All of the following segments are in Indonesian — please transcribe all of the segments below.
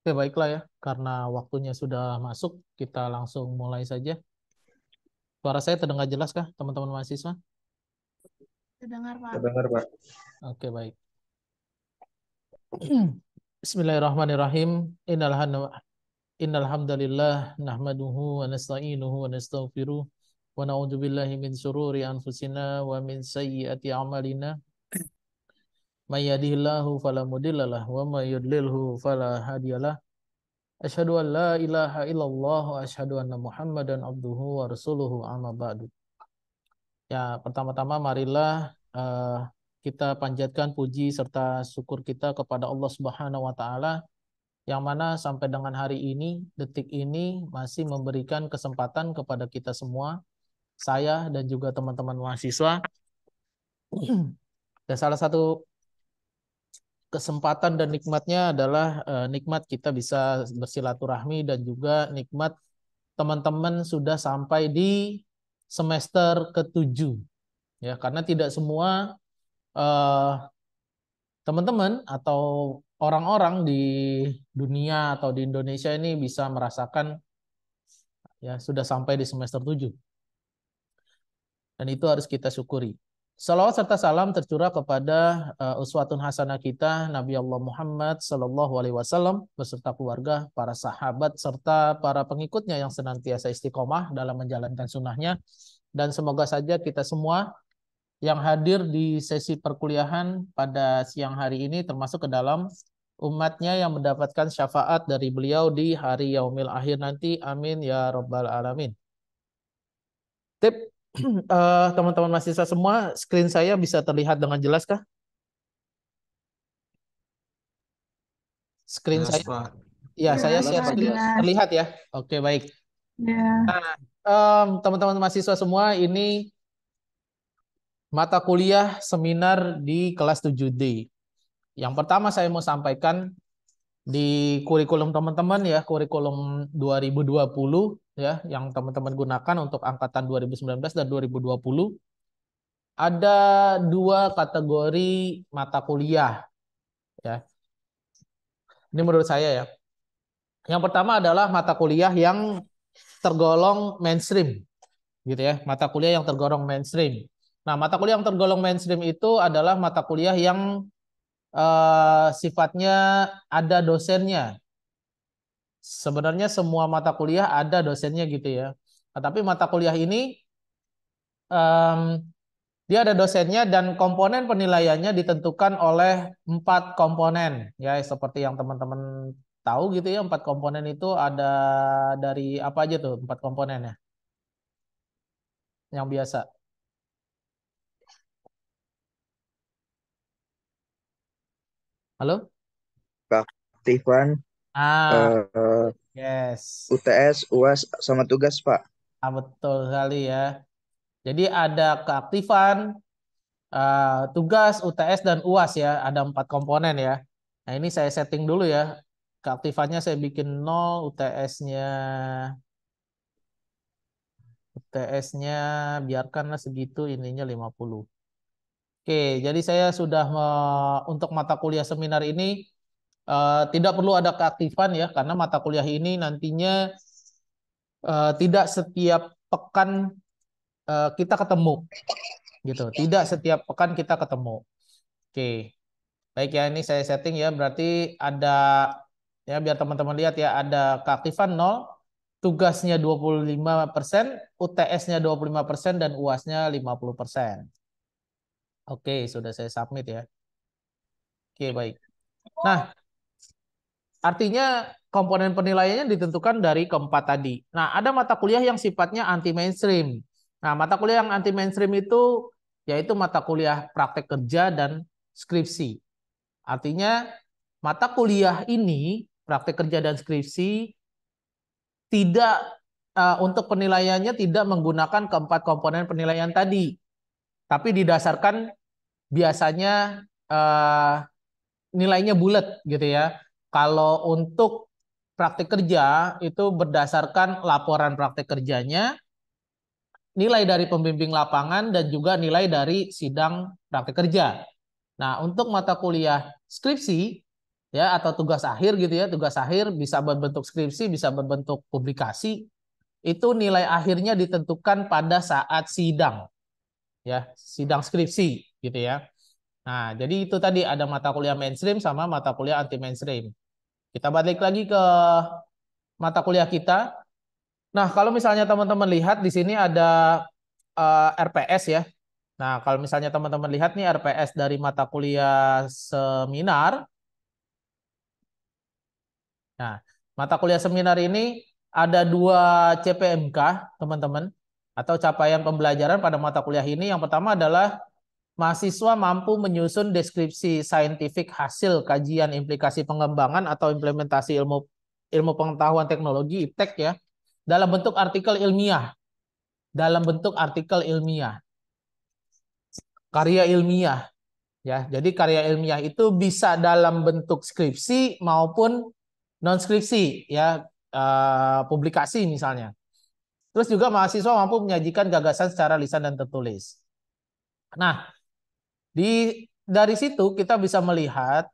Oke, baiklah ya. Karena waktunya sudah masuk, kita langsung mulai saja. Suara saya terdengar jelas kah, teman-teman mahasiswa? Terdengar, Pak. Terdengar, Pak. Oke, baik. Bismillahirrahmanirrahim. Innal hamdalillah nahmaduhu wa nasta'inuhu wa nastaghfiruh wa na'udzu billahi min syururi anfusina wa min sayyiati a'malina. May yahdihillahu fala mudhillalah wa may yudlilhu fala hadiyalah. Asyhadu an la ilaha illallah wa asyhadu anna Muhammadan abduhu wa rasuluhu amma ba'du. Ya, pertama-tama marilah kita panjatkan puji serta syukur kita kepada Allah Subhanahu wa taala yang mana sampai dengan hari ini, detik ini masih memberikan kesempatan kepada kita semua, saya dan juga teman-teman mahasiswa. Dan salah satu kesempatan dan nikmatnya adalah nikmat kita bisa bersilaturahmi dan juga nikmat teman-teman sudah sampai di semester ke-7 ya, karena tidak semua eh, teman-teman atau orang-orang di dunia atau di Indonesia ini bisa merasakan ya sudah sampai di semester 7 dan itu harus kita syukuri. Salawat serta salam tercurah kepada uswatun hasanah kita Nabi Allah Muhammad Sallallahu Alaihi Wasallam beserta keluarga, para sahabat serta para pengikutnya yang senantiasa istiqomah dalam menjalankan sunnahnya. Dan semoga saja kita semua yang hadir di sesi perkuliahan pada siang hari ini termasuk ke dalam umatnya yang mendapatkan syafaat dari beliau di hari yaumil akhir nanti. Amin ya rabbal alamin. Tip teman-teman mahasiswa semua, screen saya bisa terlihat dengan jelas kah? Screen Jelas, saya? Pak. Ya, saya Jelas, share Pak, screen. jelas. Terlihat ya? Oke, baik. Ya. Nah, teman-teman mahasiswa semua, ini mata kuliah seminar di kelas 7D. Yang pertama saya mau sampaikan di kurikulum teman-teman ya, kurikulum 2020 ya, yang teman-teman gunakan untuk angkatan 2019 dan 2020. Ada dua kategori mata kuliah ya. Ini menurut saya ya. Yang pertama adalah mata kuliah yang tergolong mainstream gitu ya, mata kuliah yang tergolong mainstream. Nah, mata kuliah yang tergolong mainstream itu adalah mata kuliah yang sifatnya ada dosennya. Sebenarnya semua mata kuliah ada dosennya gitu ya. Nah, tapi mata kuliah ini em, dia ada dosennya dan komponen penilaiannya ditentukan oleh 4 komponen ya, seperti yang teman-teman tahu gitu ya. 4 komponen itu ada dari apa aja tuh 4 komponennya yang biasa. Halo? Keaktifan Ah, eh, yes. UTS, UAS sama tugas, Pak. Betul sekali ya. Jadi ada keaktifan, tugas, UTS, dan UAS ya. Ada 4 komponen ya. Nah ini saya setting dulu ya. Keaktifannya saya bikin 0, UTS-nya biarkanlah segitu, ininya 50. Oke, jadi saya sudah untuk mata kuliah seminar ini tidak perlu ada keaktifan ya, karena mata kuliah ini nantinya tidak setiap pekan kita ketemu gitu. Tidak setiap pekan kita ketemu. Oke. Baik ya, ini saya setting ya. Berarti ada ya biar teman-teman lihat ya, ada keaktifan 0, tugasnya 25%, UTS-nya 25% dan UAS-nya 50%. Oke, sudah saya submit ya. Oke, baik. Nah, artinya komponen penilaiannya ditentukan dari keempat tadi. Nah, ada mata kuliah yang sifatnya anti mainstream. Nah, mata kuliah yang anti mainstream itu yaitu mata kuliah praktek kerja dan skripsi. Artinya mata kuliah ini praktek kerja dan skripsi tidak untuk penilaiannya tidak menggunakan keempat komponen penilaian tadi, tapi didasarkan biasanya nilainya bulat gitu ya. Kalau untuk praktik kerja itu berdasarkan laporan praktik kerjanya, nilai dari pembimbing lapangan dan juga nilai dari sidang praktik kerja. Nah, untuk mata kuliah skripsi ya, atau tugas akhir gitu ya, tugas akhir bisa berbentuk skripsi, bisa berbentuk publikasi, itu nilai akhirnya ditentukan pada saat sidang, ya, sidang skripsi gitu ya. Nah, jadi itu tadi ada mata kuliah mainstream sama mata kuliah anti mainstream. Kita balik lagi ke mata kuliah kita. Nah, kalau misalnya teman-teman lihat di sini ada RPS ya. Nah, kalau misalnya teman-teman lihat nih RPS dari mata kuliah seminar. Nah, mata kuliah seminar ini ada 2 CPMK, teman-teman, atau capaian pembelajaran pada mata kuliah ini. Yang pertama adalah mahasiswa mampu menyusun deskripsi saintifik hasil kajian implikasi pengembangan atau implementasi ilmu pengetahuan teknologi (IPTEK) ya, dalam bentuk artikel ilmiah. Dalam bentuk artikel ilmiah. Karya ilmiah ya. Jadi karya ilmiah itu bisa dalam bentuk skripsi maupun non skripsi ya, publikasi misalnya. Terus juga mahasiswa mampu menyajikan gagasan secara lisan dan tertulis. Nah, dari situ kita bisa melihat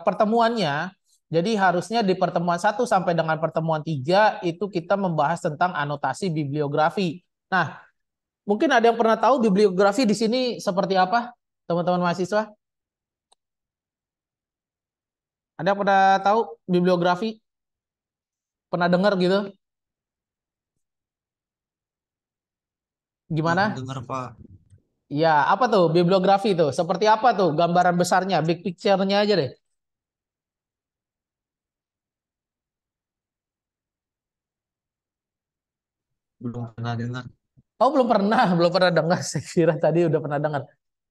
pertemuannya. Jadi harusnya di pertemuan 1 sampai dengan pertemuan 3 itu kita membahas tentang anotasi bibliografi. Nah, mungkin ada yang pernah tahu bibliografi di sini seperti apa, teman-teman mahasiswa? Ada yang pernah tahu bibliografi? Pernah dengar gitu? Gimana? Dengar Pak. Ya, apa tuh bibliografi tuh? Seperti apa tuh gambaran besarnya, big picture-nya aja deh. Belum pernah dengar. Oh, belum pernah, belum pernah dengar. Saya kira tadi udah pernah dengar.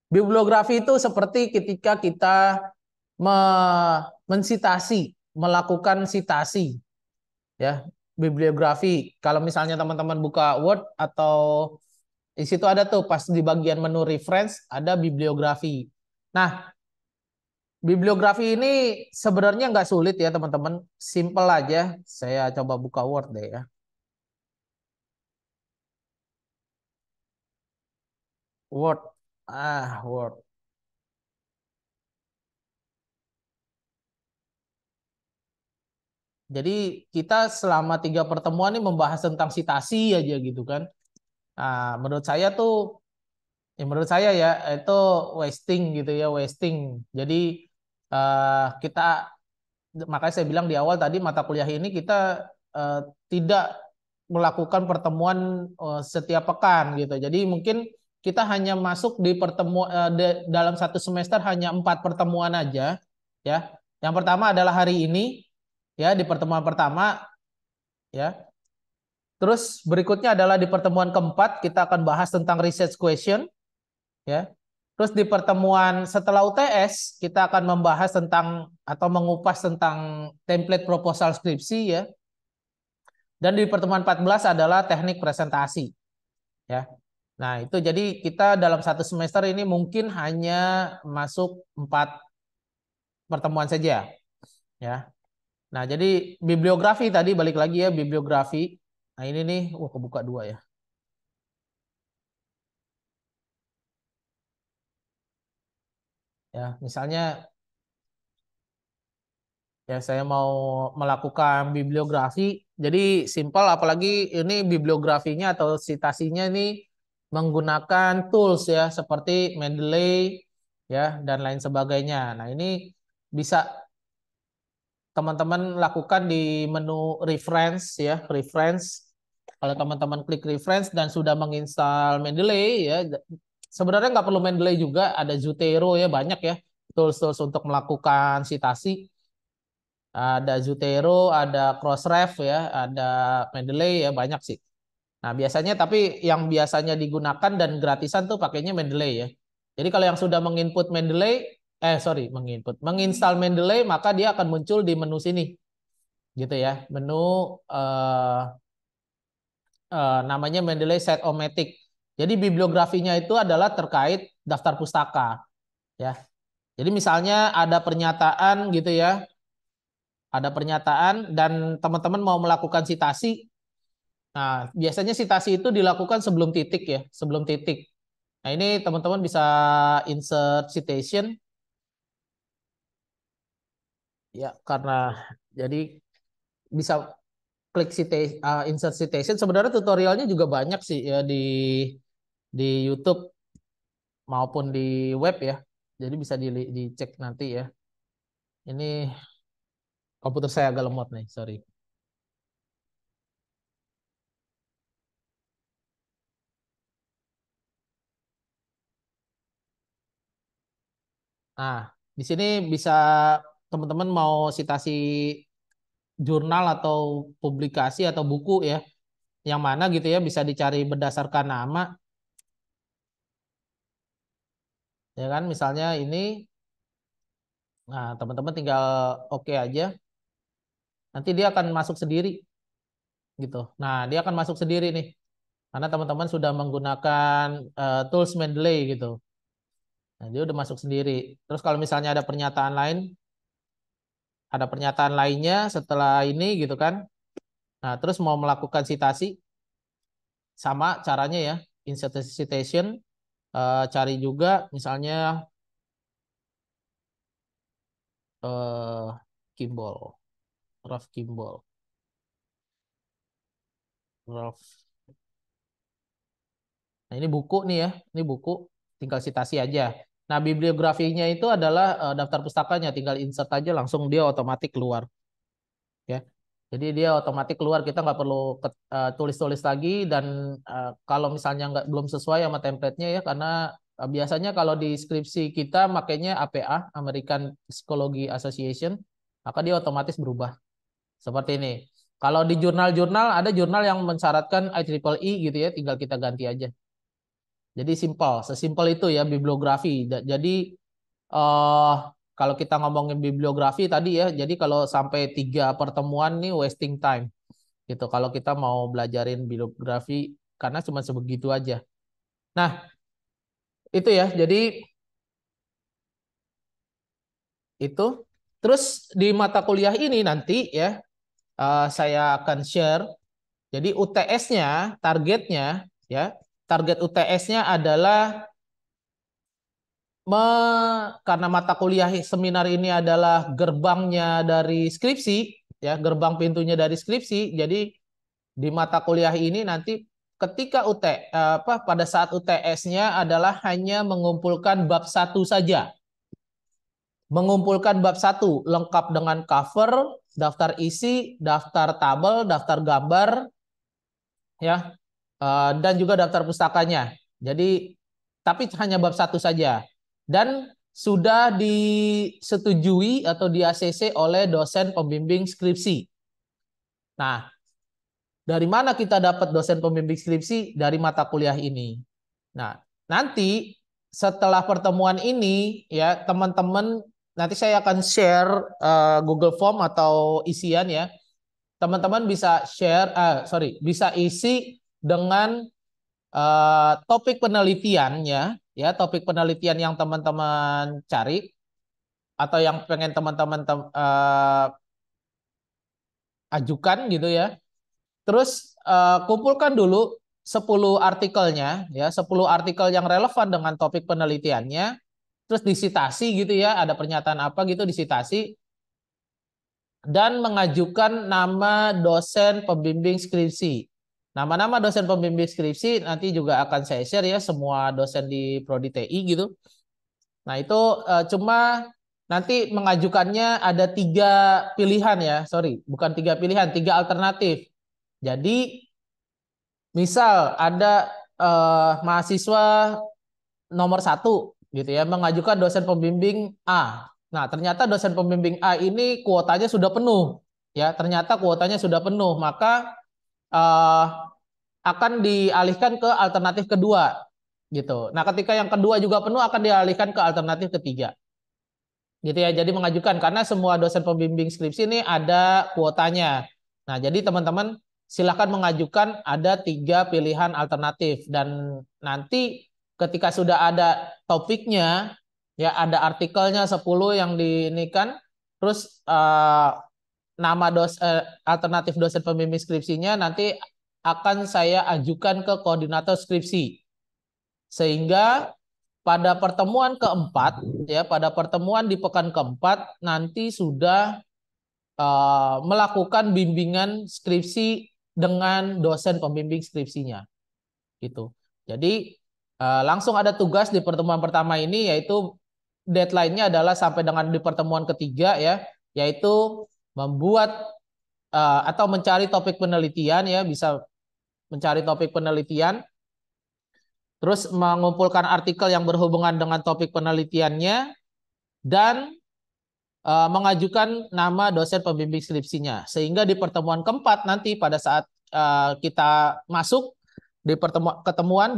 Bibliografi itu seperti ketika kita mensitasi, melakukan sitasi, ya. Bibliografi. Kalau misalnya teman-teman buka Word atau di situ ada tuh pas di bagian menu reference ada bibliografi. Nah, bibliografi ini sebenarnya nggak sulit ya teman-teman, simple aja. Saya coba buka Word deh ya. Word, Word. Jadi kita selama 3 pertemuan ini membahas tentang sitasi aja gitu kan. Nah, menurut saya tuh, menurut saya ya itu wasting gitu ya, wasting. Jadi kita, makanya saya bilang di awal tadi mata kuliah ini kita eh, tidak melakukan pertemuan setiap pekan gitu. Jadi mungkin kita hanya masuk di pertemuan dalam 1 semester hanya 4 pertemuan aja ya. Yang pertama adalah hari ini ya, di pertemuan pertama ya. Terus berikutnya adalah di pertemuan keempat kita akan bahas tentang research question ya. Terus di pertemuan setelah UTS kita akan membahas tentang atau mengupas tentang template proposal skripsi ya. Dan di pertemuan 14 adalah teknik presentasi ya. Nah, itu jadi kita dalam 1 semester ini mungkin hanya masuk 4 pertemuan saja ya. Nah, jadi bibliografi tadi balik lagi ya, bibliografi. Nah, ini nih, kebuka 2 ya. Ya, misalnya ya saya mau melakukan bibliografi, jadi simpel, apalagi ini bibliografinya atau citasinya ini menggunakan tools ya seperti Mendeley ya dan lain sebagainya. Nah, ini bisa teman-teman lakukan di menu reference ya, reference. Kalau teman-teman klik reference dan sudah menginstal Mendeley ya, sebenarnya nggak perlu Mendeley juga, ada Zotero ya, banyak ya tools-tools untuk melakukan citasi. Ada Zotero, ada Crossref ya, ada Mendeley ya, banyak sih. Nah, biasanya tapi yang biasanya digunakan dan gratisan tuh pakainya Mendeley ya. Jadi kalau yang sudah menginput Mendeley, menginstal Mendeley, maka dia akan muncul di menu sini. Gitu ya. Menu namanya Mendeley Set-O-Matic. Jadi bibliografinya itu adalah terkait daftar pustaka ya. Jadi misalnya ada pernyataan gitu ya. Ada pernyataan dan teman-teman mau melakukan sitasi. Nah, biasanya sitasi itu dilakukan sebelum titik ya, sebelum titik. Nah, ini teman-teman bisa insert citation. Ya, karena jadi bisa klik insert citation. Sebenarnya tutorialnya juga banyak sih ya di YouTube maupun di web ya. Jadi bisa dicek nanti ya. Ini komputer saya agak lemot nih, sorry. Nah, di sini bisa teman-teman mau citasi jurnal atau publikasi atau buku ya, yang mana gitu ya bisa dicari berdasarkan nama, ya kan? Misalnya ini, nah teman-teman tinggal oke aja, nanti dia akan masuk sendiri gitu. Nah, dia akan masuk sendiri nih, karena teman-teman sudah menggunakan tools Mendeley gitu. Nah, dia udah masuk sendiri. Terus kalau misalnya ada pernyataan lainnya setelah ini gitu kan. Nah, terus mau melakukan citasi, sama caranya ya, insert citation, cari juga misalnya Kimball, Ralph Kimball, Ralph. Nah, ini buku nih ya, ini buku, tinggal citasi aja. Nah, bibliografinya itu adalah daftar pustakanya, tinggal insert aja langsung dia otomatis keluar. Ya. Jadi dia otomatis keluar, kita nggak perlu tulis-tulis lagi dan kalau misalnya belum sesuai sama template-nya ya, karena biasanya kalau di skripsi kita makanya APA, American Psychology Association, maka dia otomatis berubah seperti ini. Kalau di jurnal-jurnal ada jurnal yang mensyaratkan IEEE gitu ya, tinggal kita ganti aja. Jadi simpel, sesimpel itu ya bibliografi. Jadi eh kalau kita ngomongin bibliografi tadi ya, jadi kalau sampai 3 pertemuan nih wasting time gitu. Kalau kita mau belajarin bibliografi karena cuma sebegitu aja. Nah, itu ya. Jadi itu. Terus di mata kuliah ini nanti ya saya akan share. Jadi UTS-nya, targetnya ya, target UTS-nya adalah karena mata kuliah seminar ini adalah gerbangnya dari skripsi, ya, gerbang pintunya dari skripsi. Jadi di mata kuliah ini nanti ketika pada saat UTS-nya adalah hanya mengumpulkan bab 1 saja. Mengumpulkan bab 1 lengkap dengan cover, daftar isi, daftar tabel, daftar gambar, ya, dan juga daftar pustakanya. Jadi, tapi hanya bab 1 saja. Dan sudah disetujui atau di ACC oleh dosen pembimbing skripsi. Nah, dari mana kita dapat dosen pembimbing skripsi? Dari mata kuliah ini. Nah, nanti setelah pertemuan ini, ya teman-teman, nanti saya akan share Google Form atau isian ya. Teman-teman bisa bisa isi dengan topik penelitiannya, ya topik penelitian yang teman-teman cari atau yang pengen teman-teman ajukan gitu ya. Terus kumpulkan dulu 10 artikelnya, ya 10 artikel yang relevan dengan topik penelitiannya. Terus disitasi gitu ya, ada pernyataan apa gitu disitasi dan mengajukan nama dosen pembimbing skripsi. Nama-nama dosen pembimbing skripsi nanti juga akan saya share ya, semua dosen di Prodi TI gitu. Nah itu cuma nanti mengajukannya ada 3 pilihan ya, sorry, bukan 3 pilihan, 3 alternatif. Jadi misal ada mahasiswa nomor 1 gitu ya mengajukan dosen pembimbing A. Nah ternyata dosen pembimbing A ini kuotanya sudah penuh, ya ternyata kuotanya sudah penuh, maka eh, akan dialihkan ke alternatif kedua gitu. Nah ketika yang kedua juga penuh akan dialihkan ke alternatif ketiga gitu ya. Jadi mengajukan karena semua dosen pembimbing skripsi ini ada kuotanya. Nah, jadi teman-teman silakan mengajukan ada 3 pilihan alternatif dan nanti ketika sudah ada topiknya ya ada artikelnya 10 yang diinikan terus nama alternatif dosen pembimbing skripsinya nanti akan saya ajukan ke koordinator skripsi sehingga pada pertemuan keempat, ya, pada pertemuan di pekan keempat nanti sudah melakukan bimbingan skripsi dengan dosen pembimbing skripsinya, gitu. Jadi langsung ada tugas di pertemuan pertama ini, yaitu deadline-nya adalah sampai dengan di pertemuan ketiga, ya, yaitu membuat atau mencari topik penelitian, ya, bisa mencari topik penelitian, terus mengumpulkan artikel yang berhubungan dengan topik penelitiannya, dan mengajukan nama dosen pembimbing skripsinya. Sehingga di pertemuan keempat nanti pada saat kita masuk di pertemuan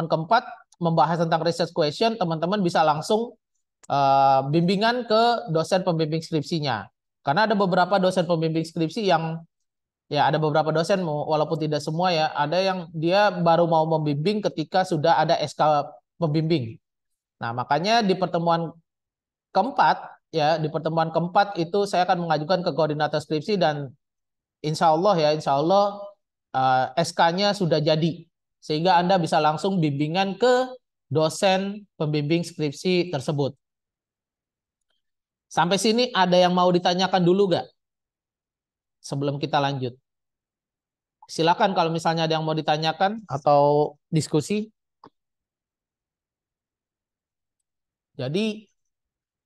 keempat membahas tentang research question, teman-teman bisa langsung bimbingan ke dosen pembimbing skripsinya. Karena ada beberapa dosen pembimbing skripsi yang, ya, ada beberapa dosen walaupun tidak semua, ya, ada yang dia baru mau membimbing ketika sudah ada SK pembimbing. Nah, makanya di pertemuan keempat, ya, di pertemuan keempat itu saya akan mengajukan ke koordinator skripsi, dan insya Allah, ya, insya Allah SK-nya sudah jadi, sehingga Anda bisa langsung bimbingan ke dosen pembimbing skripsi tersebut. Sampai sini ada yang mau ditanyakan dulu gak? Sebelum kita lanjut. Silakan kalau misalnya ada yang mau ditanyakan atau diskusi. Jadi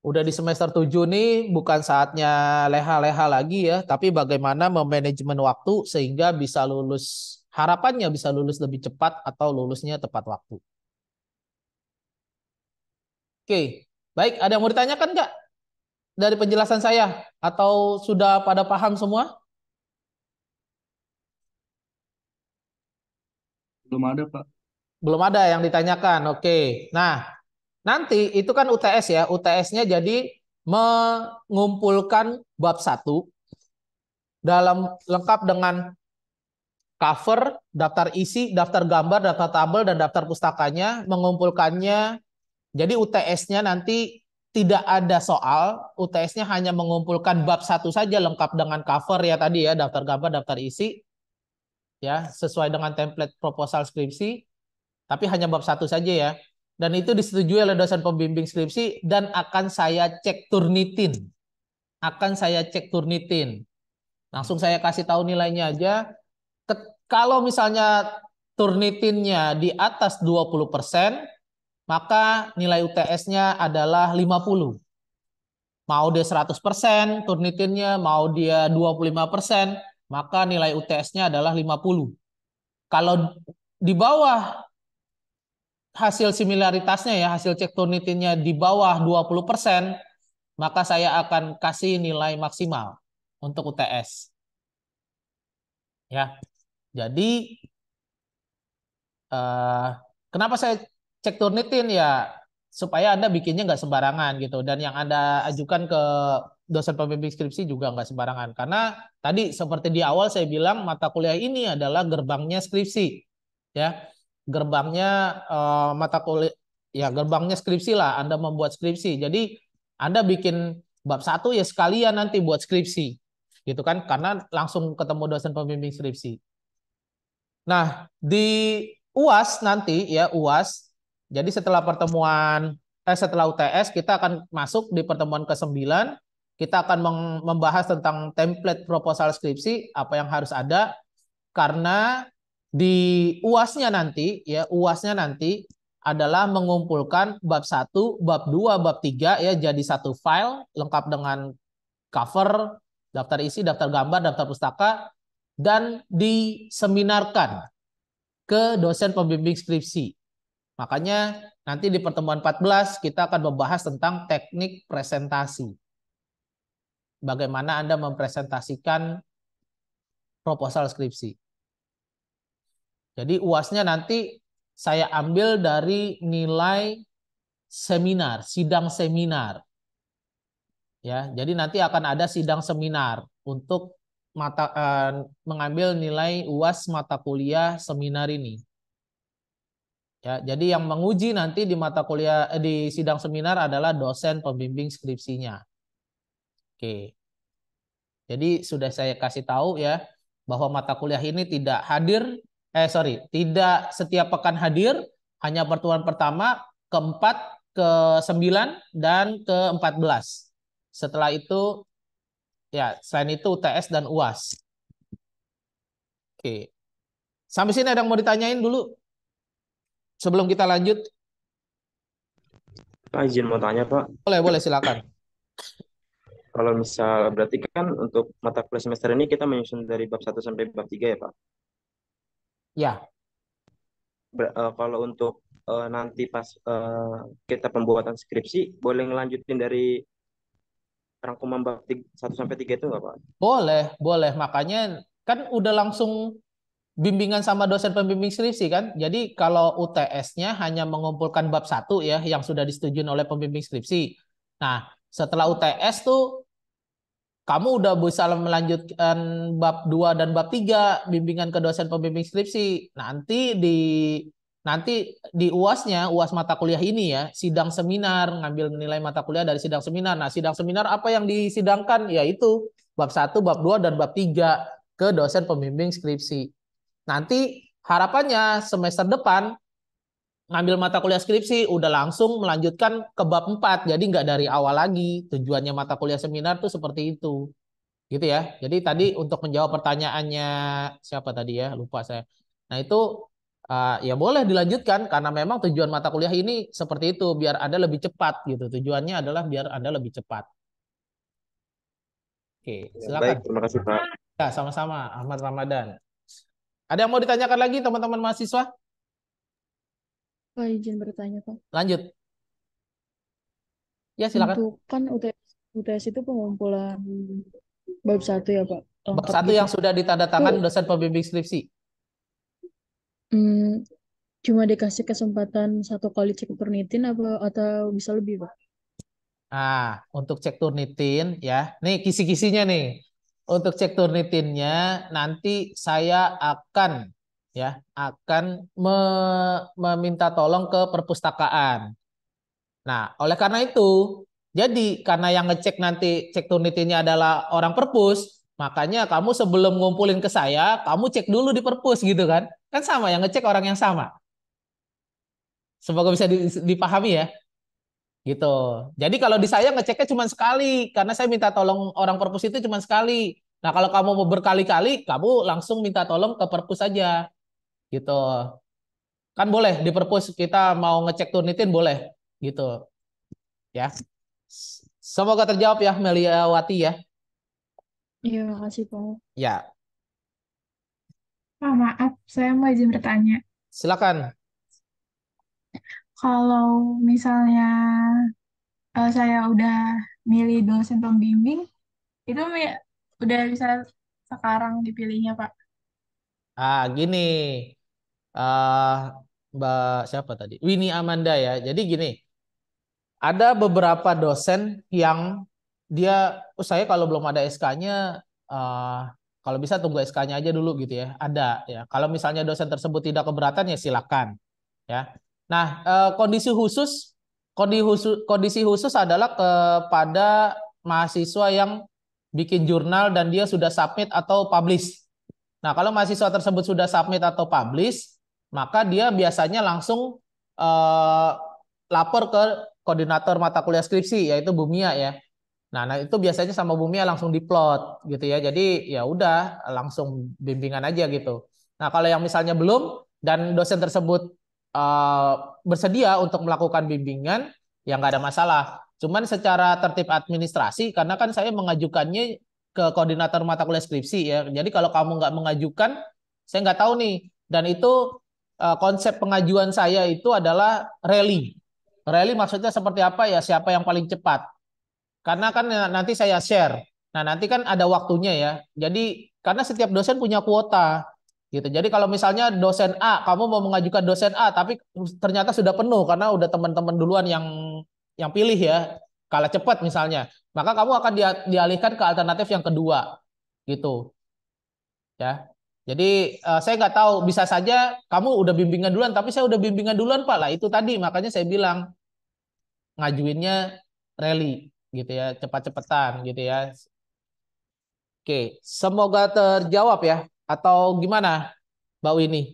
udah di semester 7 nih, bukan saatnya leha-leha lagi, ya, tapi bagaimana memanajemen waktu sehingga bisa lulus, harapannya bisa lulus lebih cepat atau lulusnya tepat waktu. Oke, baik, ada yang mau ditanyakan nggak dari penjelasan saya? Atau sudah pada paham semua? Belum ada, Pak. Belum ada yang ditanyakan, oke. Nah, nanti itu kan UTS, ya. UTS-nya jadi mengumpulkan bab 1 dalam lengkap dengan cover, daftar isi, daftar gambar, daftar tabel, dan daftar pustakanya, mengumpulkannya. Jadi UTS-nya nanti tidak ada soal, UTS-nya hanya mengumpulkan bab 1 saja lengkap dengan cover, ya, tadi, ya, daftar gambar, daftar isi, ya, sesuai dengan template proposal skripsi, tapi hanya bab 1 saja, ya. Dan itu disetujui oleh dosen pembimbing skripsi dan akan saya cek turnitin. Langsung saya kasih tahu nilainya aja. Kalau misalnya turnitinnya di atas 20%, maka nilai UTS-nya adalah 50. Mau dia 100% turnitinnya, mau dia 25%, maka nilai UTS-nya adalah 50. Kalau di bawah hasil similaritasnya, ya, hasil cek turnitinnya di bawah 20%, maka saya akan kasih nilai maksimal untuk UTS. Ya. Jadi kenapa saya cek turnitin, ya, supaya Anda bikinnya nggak sembarangan, gitu, dan yang Anda ajukan ke dosen pembimbing skripsi juga nggak sembarangan. Karena tadi seperti di awal saya bilang, mata kuliah ini adalah gerbangnya skripsi, ya, gerbangnya mata kuliah, ya, gerbangnya skripsi lah. Anda membuat skripsi, jadi Anda bikin bab 1 ya sekalian nanti buat skripsi, gitu kan, karena langsung ketemu dosen pembimbing skripsi. Nah, di UAS nanti, ya, UAS, jadi setelah setelah UTS kita akan masuk di pertemuan ke-9, kita akan membahas tentang template proposal skripsi, apa yang harus ada, karena di UAS-nya nanti, ya, UAS-nya nanti adalah mengumpulkan bab 1, bab 2, bab 3, ya, jadi satu file lengkap dengan cover, daftar isi, daftar gambar, daftar pustaka, dan diseminarkan ke dosen pembimbing skripsi. Makanya nanti di pertemuan 14 kita akan membahas tentang teknik presentasi. Bagaimana Anda mempresentasikan proposal skripsi. Jadi UAS-nya nanti saya ambil dari nilai seminar, sidang seminar. Ya, jadi nanti akan ada sidang seminar untuk mengambil nilai UAS mata kuliah seminar ini. Ya, jadi yang menguji nanti di mata kuliah di sidang seminar adalah dosen pembimbing skripsinya. Oke. Jadi sudah saya kasih tahu, ya, bahwa mata kuliah ini tidak setiap pekan hadir, hanya pertemuan pertama, keempat, ke-9 dan ke-14. Setelah itu ya, selain itu UTS dan UAS. Oke. Sampai sini ada yang mau ditanyain dulu sebelum kita lanjut? Pak, izin mau tanya, Pak. Boleh silakan. Kalau misal berarti kan untuk mata kuliah semester ini kita menyusun dari bab 1 sampai bab 3 ya, Pak. Ya, Kalau untuk nanti pas kita pembuatan skripsi, boleh ngelanjutin dari rangkuman bab 1 sampai 3 itu nggak, Pak? boleh. Makanya kan udah langsung bimbingan sama dosen pembimbing skripsi kan. Jadi kalau UTS-nya hanya mengumpulkan bab 1 ya yang sudah disetujui oleh pembimbing skripsi. Nah, setelah UTS tuh kamu udah bisa melanjutkan bab 2 dan bab 3 bimbingan ke dosen pembimbing skripsi. Nanti di UAS-nya, UAS mata kuliah ini ya, sidang seminar, ngambil nilai mata kuliah dari sidang seminar. Nah, sidang seminar apa yang disidangkan? Yaitu bab 1, bab 2 dan bab 3 ke dosen pembimbing skripsi. Nanti harapannya semester depan ngambil mata kuliah skripsi udah langsung melanjutkan ke bab 4. Jadi nggak dari awal lagi. Tujuannya mata kuliah seminar tuh seperti itu. Gitu ya. Jadi tadi untuk menjawab pertanyaannya siapa tadi ya? Lupa saya. Nah, itu ya boleh dilanjutkan karena memang tujuan mata kuliah ini seperti itu biar Anda lebih cepat gitu. Tujuannya adalah biar Anda lebih cepat. Oke, Ya, silakan. baik, terima kasih, Pak. Ya, sama-sama Ahmad Ramadan. Ada yang mau ditanyakan lagi teman-teman mahasiswa? Pak, izin bertanya, Pak. Lanjut. Ya, silakan. Untuk kan UTS itu pengumpulan bab 1 ya, Pak. Bab Lengkap 1 gitu. yang sudah ditandatangani dosen pembimbing skripsi. Hmm, cuma dikasih kesempatan 1 kali cek Turnitin atau bisa lebih, Pak? Nah, untuk cek Turnitin ya. Nih kisi-kisinya nih. Untuk cek Turnitinnya nanti saya meminta tolong ke perpustakaan. Nah, oleh karena itu, jadi karena yang ngecek nanti cek Turnitinnya adalah orang perpus, makanya kamu sebelum ngumpulin ke saya, kamu cek dulu di perpus gitu kan? Kan sama yang ngecek orang yang sama. Semoga bisa dipahami ya. Gitu. Jadi kalau di saya ngeceknya cuma sekali, karena saya minta tolong orang perpus itu cuma sekali. Nah, kalau kamu mau berkali-kali, kamu langsung minta tolong ke perpus saja. Gitu. Kan boleh di perpus kita mau ngecek Turnitin boleh. Gitu. Ya. Semoga terjawab ya Meliawati ya. Iya, makasih, Pak. Ya, Pak, maaf, saya mau izin bertanya. silakan. Kalau misalnya saya udah milih dosen pembimbing, itu udah bisa sekarang dipilihnya, Pak. Gini. Mbak siapa tadi? Winnie Amanda ya. Jadi gini, ada beberapa dosen yang dia, saya kalau belum ada SK-nya, kalau bisa tunggu SK-nya aja dulu gitu ya. Ada ya. Kalau misalnya dosen tersebut tidak keberatan ya silakan. Ya. Nah, kondisi khusus adalah kepada mahasiswa yang bikin jurnal dan dia sudah submit atau publish. Nah, kalau mahasiswa tersebut sudah submit atau publish, maka dia biasanya langsung eh, lapor ke koordinator mata kuliah skripsi yaitu Bumia ya. Nah, itu biasanya sama Bumia langsung diplot gitu ya. Jadi ya udah langsung bimbingan aja gitu. Nah, kalau yang misalnya belum dan dosen tersebut eh, bersedia untuk melakukan bimbingan, ya nggak ada masalah. Cuman secara tertib administrasi, karena kan saya mengajukannya ke koordinator mata kuliah skripsi ya. Jadi kalau kamu nggak mengajukan, saya nggak tahu nih. Dan itu konsep pengajuan saya itu adalah rally. Rally maksudnya seperti apa ya? Siapa yang paling cepat? Karena kan nanti saya share. Nah, nanti kan ada waktunya ya. Jadi karena setiap dosen punya kuota gitu. Jadi kalau misalnya dosen A, kamu mau mengajukan dosen A tapi ternyata sudah penuh karena udah teman-teman duluan yang pilih ya. Kalah cepat misalnya, maka kamu akan dialihkan ke alternatif yang kedua gitu ya. Jadi saya nggak tahu, bisa saja kamu udah bimbingan duluan tapi saya udah bimbingan duluan Pak lah, itu tadi makanya saya bilang ngajuinnya rally gitu ya, cepat-cepatan gitu ya. Oke, semoga terjawab ya. Atau gimana, Mbak Winnie?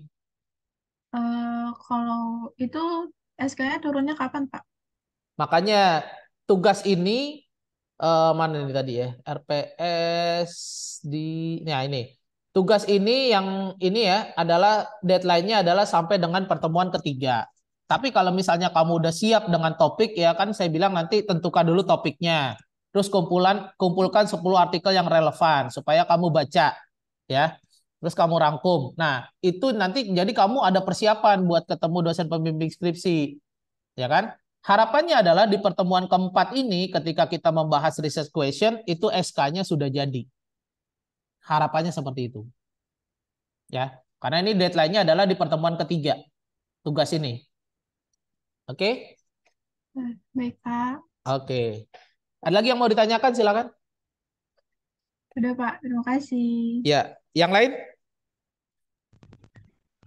Kalau itu SK-nya turunnya kapan, Pak? Makanya tugas ini mana ini tadi ya? RPS di nah ini. Tugas ini yang ini ya adalah deadline-nya adalah sampai dengan pertemuan ketiga. Tapi kalau misalnya kamu udah siap dengan topik ya kan saya bilang nanti tentukan dulu topiknya. Terus kumpulkan 10 artikel yang relevan supaya kamu baca ya. Terus kamu rangkum. Nah, itu nanti jadi kamu ada persiapan buat ketemu dosen pembimbing skripsi, ya kan? Harapannya adalah di pertemuan keempat ini ketika kita membahas research question itu SK-nya sudah jadi. Harapannya seperti itu. Ya. Karena ini deadline-nya adalah di pertemuan ketiga tugas ini. Oke? Baik, Pak. Oke. Ada lagi yang mau ditanyakan silakan. Udah, Pak. Terima kasih. Ya, yang lain?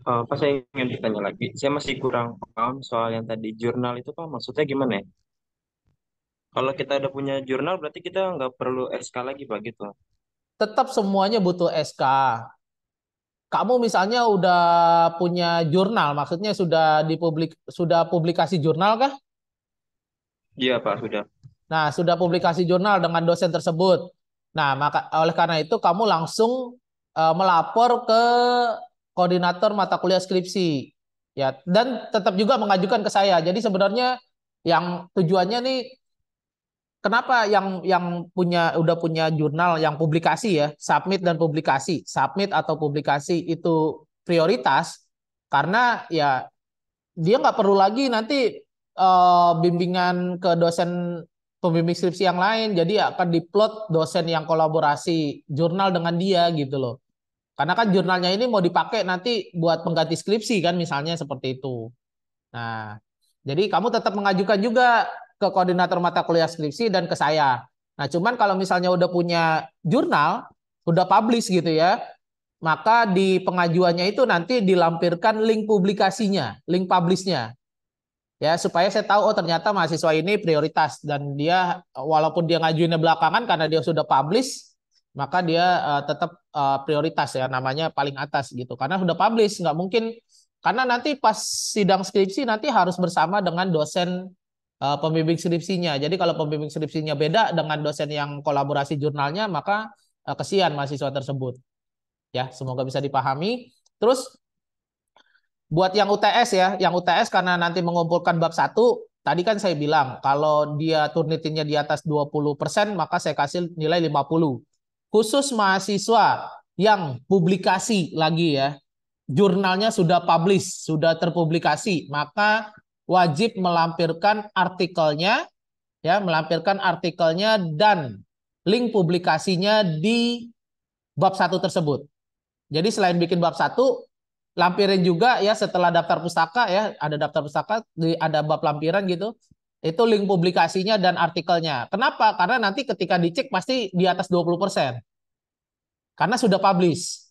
Pak, saya ingin bertanya lagi. Saya masih kurang paham soal yang tadi jurnal itu, Pak. Maksudnya gimana ya? Kalau kita udah punya jurnal, berarti kita nggak perlu SK lagi, Pak, gitu. Tetap semuanya butuh SK. Kamu misalnya udah punya jurnal, maksudnya sudah publikasi jurnal kah? Iya, Pak, sudah. Nah, sudah publikasi jurnal dengan dosen tersebut. Nah, maka oleh karena itu kamu langsung melapor ke koordinator mata kuliah skripsi. Ya, dan tetap juga mengajukan ke saya. Jadi sebenarnya yang tujuannya nih kenapa yang udah punya jurnal yang publikasi ya, submit dan publikasi. Submit atau publikasi itu prioritas karena ya dia nggak perlu lagi nanti bimbingan ke dosen pembimbing skripsi yang lain. Jadi akan diplot dosen yang kolaborasi jurnal dengan dia gitu loh. Karena kan jurnalnya ini mau dipakai nanti buat pengganti skripsi kan misalnya seperti itu. Nah, jadi kamu tetap mengajukan juga ke koordinator mata kuliah skripsi dan ke saya. Nah, cuman kalau misalnya udah punya jurnal, udah publish gitu ya, maka di pengajuannya itu nanti dilampirkan link publikasinya, link publishnya. Ya, supaya saya tahu oh ternyata mahasiswa ini prioritas dan dia walaupun dia ngajuinnya belakangan karena dia sudah publish, maka dia tetap prioritas ya namanya paling atas gitu. Karena sudah publish, nggak mungkin karena nanti pas sidang skripsi nanti harus bersama dengan dosen pembimbing skripsinya. Jadi kalau pembimbing skripsinya beda dengan dosen yang kolaborasi jurnalnya, maka kesian mahasiswa tersebut. Ya, semoga bisa dipahami. Terus buat yang UTS ya, yang UTS karena nanti mengumpulkan bab satu, tadi kan saya bilang kalau dia Turnitinnya di atas 20%, maka saya kasih nilai 50. Khusus mahasiswa yang publikasi lagi ya, jurnalnya sudah publish, sudah terpublikasi, maka wajib melampirkan artikelnya ya, melampirkan artikelnya dan link publikasinya di bab satu tersebut. Jadi selain bikin bab satu, lampirin juga ya setelah daftar pustaka ya, ada daftar pustaka, ada bab lampiran gitu. Itu link publikasinya dan artikelnya. Kenapa? Karena nanti ketika dicek pasti di atas 20%. Karena sudah publish.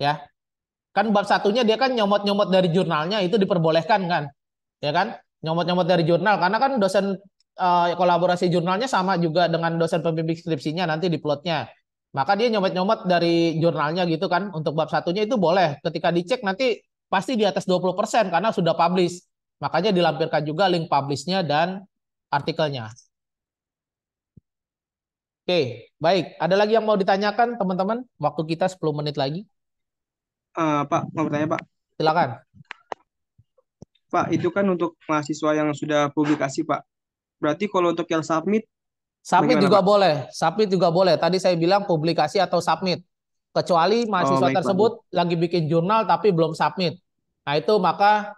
Ya. Kan bab satunya dia kan nyomot-nyomot dari jurnalnya itu diperbolehkan kan. Ya kan? Nyomot-nyomot dari jurnal karena kan dosen kolaborasi jurnalnya sama juga dengan dosen pembimbing skripsinya nanti di plotnya. Maka dia nyomot-nyomot dari jurnalnya gitu kan. Untuk bab satunya itu boleh. Ketika dicek nanti pasti di atas 20% karena sudah publish. Makanya dilampirkan juga link publishnya dan artikelnya. Oke, baik. Ada lagi yang mau ditanyakan teman-teman? Waktu kita 10 menit lagi. Pak, mau bertanya Pak. Silakan. Pak, itu kan untuk mahasiswa yang sudah publikasi Pak. Berarti kalau untuk yang submit, Submit bagaimana juga Pak? boleh. Submit juga boleh. Tadi saya bilang publikasi atau submit. Kecuali Oh, mahasiswa baik Pak. tersebut lagi bikin jurnal tapi belum submit. Nah, itu maka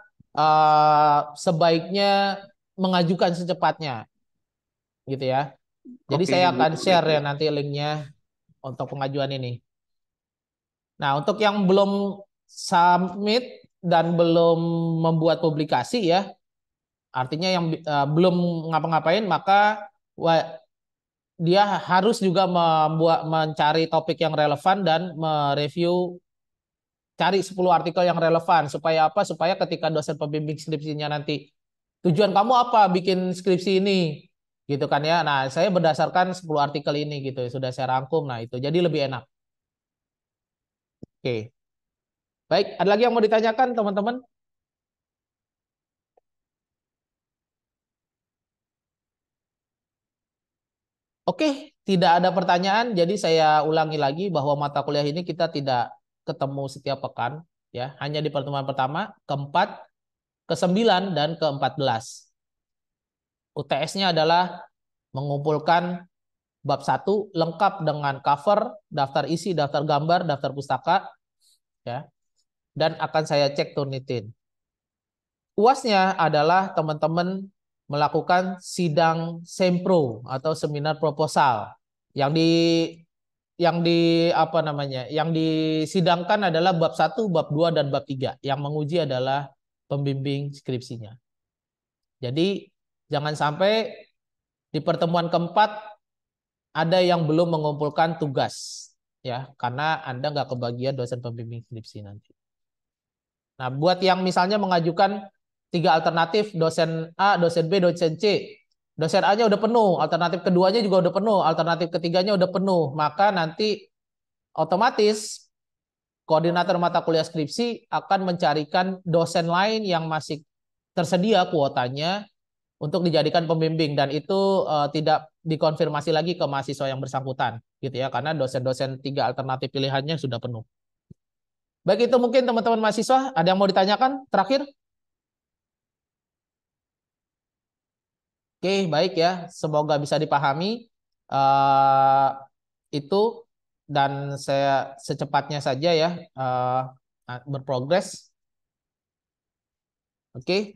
sebaiknya mengajukan secepatnya gitu ya. Jadi Oke, saya akan begitu. Baik, share ya baik. nanti linknya untuk pengajuan ini. Nah, untuk yang belum submit dan belum membuat publikasi ya, artinya yang belum ngapa-ngapain maka dia harus juga mencari topik yang relevan dan mereview cari 10 artikel yang relevan supaya apa? Supaya ketika dosen pembimbing skripsinya nanti tujuan kamu apa bikin skripsi ini? Gitu kan ya. Nah, saya berdasarkan 10 artikel ini gitu sudah saya rangkum. Nah, itu jadi lebih enak. Oke. Baik, ada lagi yang mau ditanyakan teman-teman? Oke, tidak ada pertanyaan. Jadi saya ulangi lagi bahwa mata kuliah ini kita tidak ketemu setiap pekan, ya, hanya di pertemuan pertama, keempat, ke-9 dan ke-14. UTS-nya adalah mengumpulkan bab 1 lengkap dengan cover, daftar isi, daftar gambar, daftar pustaka, ya. Dan akan saya cek Turnitin. UAS-nya adalah teman-teman melakukan sidang sempro atau seminar proposal yang apa namanya? Yang disidangkan adalah bab 1, bab 2 dan bab 3. Yang menguji adalah pembimbing skripsinya. Jadi jangan sampai di pertemuan keempat ada yang belum mengumpulkan tugas, ya, karena Anda nggak kebagian dosen pembimbing skripsi nanti. Nah, buat yang misalnya mengajukan 3 alternatif, dosen A, dosen B, dosen C. Dosen A-nya udah penuh, alternatif keduanya juga udah penuh, alternatif ketiganya udah penuh. Maka nanti otomatis koordinator mata kuliah skripsi akan mencarikan dosen lain yang masih tersedia kuotanya untuk dijadikan pembimbing. Dan itu tidak dikonfirmasi lagi ke mahasiswa yang bersangkutan, gitu ya, karena dosen-dosen 3 alternatif pilihannya sudah penuh. Baik, itu mungkin teman-teman mahasiswa. Ada yang mau ditanyakan terakhir? Oke, baik ya. Semoga bisa dipahami itu, dan saya secepatnya saja ya berprogres. Oke,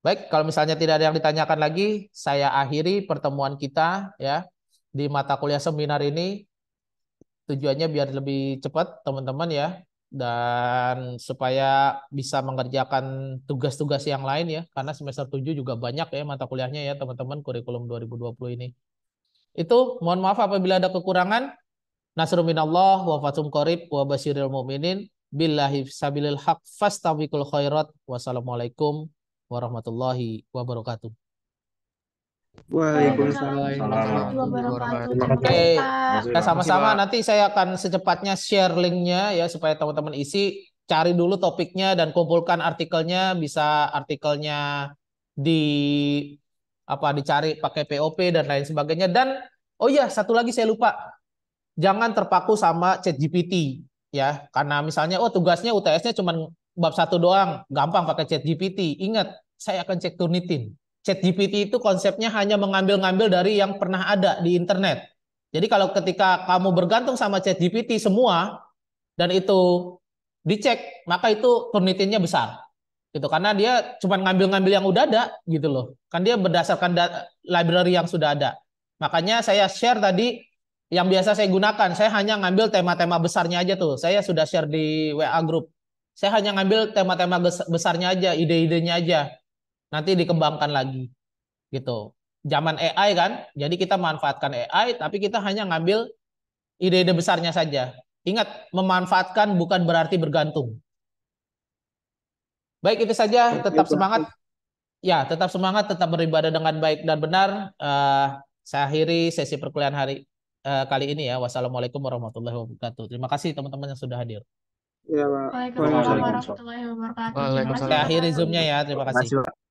baik. Kalau misalnya tidak ada yang ditanyakan lagi, saya akhiri pertemuan kita ya di mata kuliah seminar ini. Tujuannya biar lebih cepat teman-teman ya, dan supaya bisa mengerjakan tugas-tugas yang lain ya, karena semester 7 juga banyak ya mata kuliahnya ya teman-teman, kurikulum 2020 ini. Itu mohon maaf apabila ada kekurangan. Nasrun minallah wa fathun qarib wa basyiril mu'minin billahi sabilil haq fastabiqul khairat. Wassalamualaikum warahmatullahi wabarakatuh. Waalaikumsalam. Waalaikumsalam warahmatullahi wabarakatuh. Terima Terima kasih. kasih, Pak. Kita sama-sama nanti saya akan secepatnya share linknya ya supaya teman-teman isi, cari dulu topiknya dan kumpulkan artikelnya. Bisa artikelnya dicari pakai POP dan lain sebagainya. Dan oh iya, satu lagi saya lupa, jangan terpaku sama ChatGPT ya, karena misalnya tugasnya UTS-nya cuma bab 1 doang, gampang pakai ChatGPT. Ingat, saya akan cek Turnitin. ChatGPT itu konsepnya hanya mengambil-ngambil dari yang pernah ada di internet. Jadi kalau ketika kamu bergantung sama ChatGPT semua dan itu dicek, maka itu Turnitinnya besar. Gitu, karena dia cuma ngambil-ngambil yang udah ada gitu loh. Kan dia berdasarkan library yang sudah ada. Makanya saya share tadi yang biasa saya gunakan. Saya hanya ngambil tema-tema besarnya aja tuh. Saya sudah share di WA group. Saya hanya ngambil tema-tema besarnya aja, ide-idenya aja. Nanti dikembangkan lagi gitu. Zaman AI kan, jadi kita manfaatkan AI, tapi kita hanya ngambil ide-ide besarnya saja. Ingat, memanfaatkan bukan berarti bergantung. Baik, itu saja. Tetap semangat. Ya, tetap semangat, tetap beribadah dengan baik dan benar. Saya akhiri sesi perkuliahan hari kali ini ya. Wassalamualaikum warahmatullahi wabarakatuh. Terima kasih teman-teman yang sudah hadir. Ya, Pak. Waalaikumsalam warahmatullahi wabarakatuh. Terima kasih, Saya akhiri Pak. Zoom-nya ya. Terima Terima kasih. kasih, Pak.